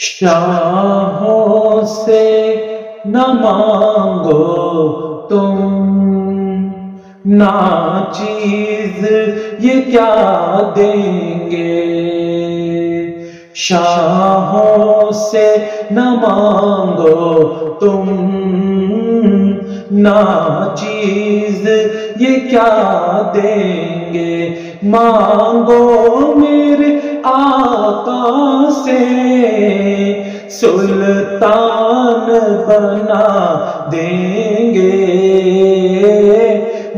شاہوں سے نہ مانگو تم ناچیز یہ کیا دیں گے، شاہوں سے نہ مانگو تم ناچیز یہ کیا دیں گے، مانگو میرے آقا سے سلطان بنا دیں گے،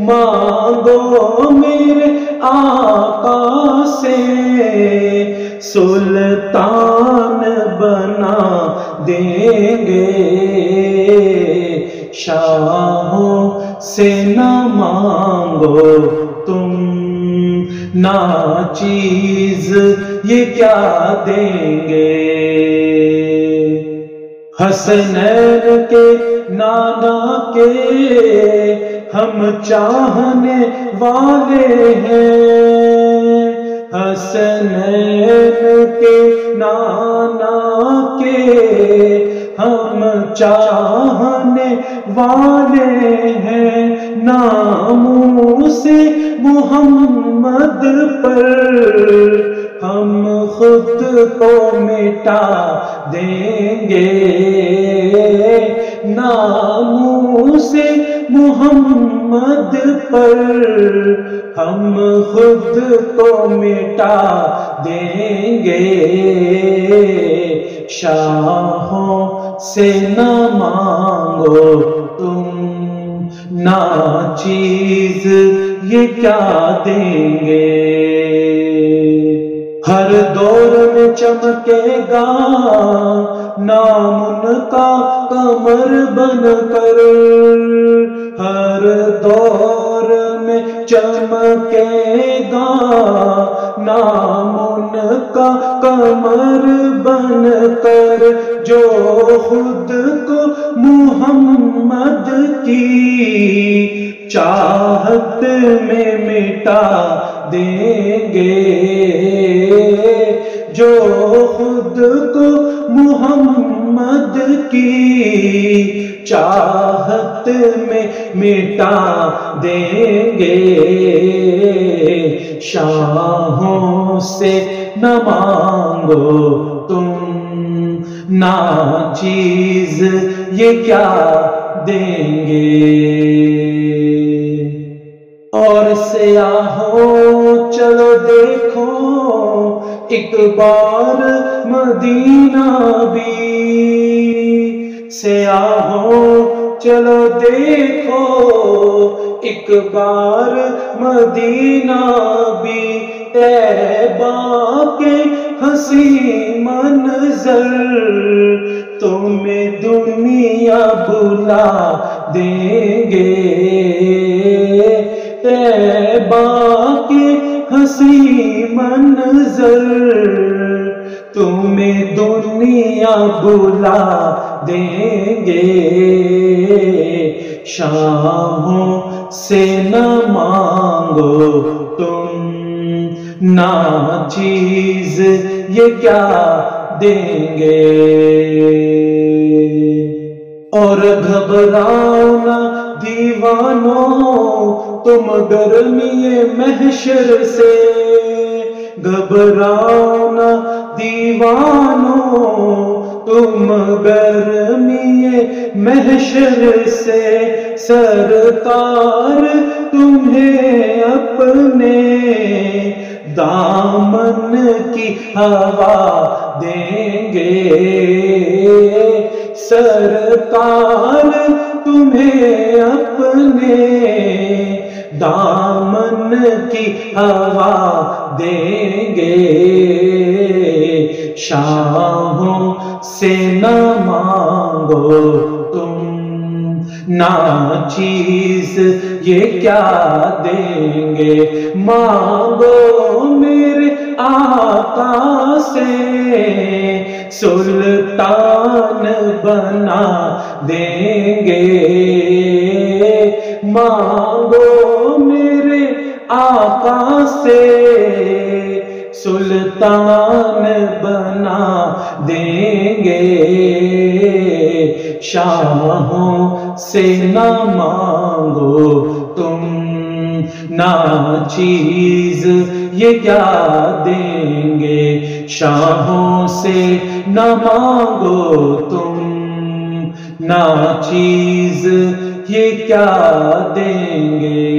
مانگو میرے آقا سے سلطان بنا دیں گے، شاہوں سے نہ مانگو تم ناچیز یہ کیا دیں گے، حسنین کے نانا کے ہم چاہنے والے ہیں، حسنین کے نانا کے ہم چاہنے والے ہیں، ناموس محمد پر ہم خود کو مٹا دیں گے، ناموس محمد پر ہم خود کو مٹا دیں گے، شاہوں سے نہ مانگو تم ناچیز یہ کیا دیں گے، ہر دور میں چمکے گا نام ان کا قمر بن کر، ہر دور میں چمکے گا نام ان کا قمر بن کر، جو خود کو محمد کی چاہت میں مٹا دیں گے، جو خود کو محمد کی چاہت میں مٹا دیں گے، شاہوں سے نہ مانگو تم ناچیز یہ کیا دیں گے، اور سیاحوں چلو دیکھو ایک بار مدینہ بھی، سیاحوں چلو دیکھو ایک بار مدینہ بھی، طیبہ کے حسین منظر تمہیں دنیا بلا دیں گے، طیبہ کے حسین منظر تمہیں دنیا بلا دیں گے، شاہوں سے نہ مانگو تم ناچیز یہ کیا دیں گے، اور گھبراؤ نہ دیوانوں تم گرمی محشر سے، گھبراؤ نہ دیوانوں تم گرمی محشر سے، سرکار تمہیں اپنے دامن کی ہوا دیں گے، سرکار تمہیں اپنے دامن کی ہوا دیں گے، شاہوں سے نہ مانگو تم ناچیز یہ کیا دیں گے، مانگو میرے آقا سے سلطان بنا دیں گے، مانگو میرے آقا سے سلطان بنا دیں گے، شاہوں سے نہ مانگو تم ناچیز، یہ کیا دیں گے، شاہوں سے نہ مانگو تم ناچیز، یہ کیا دیں گے۔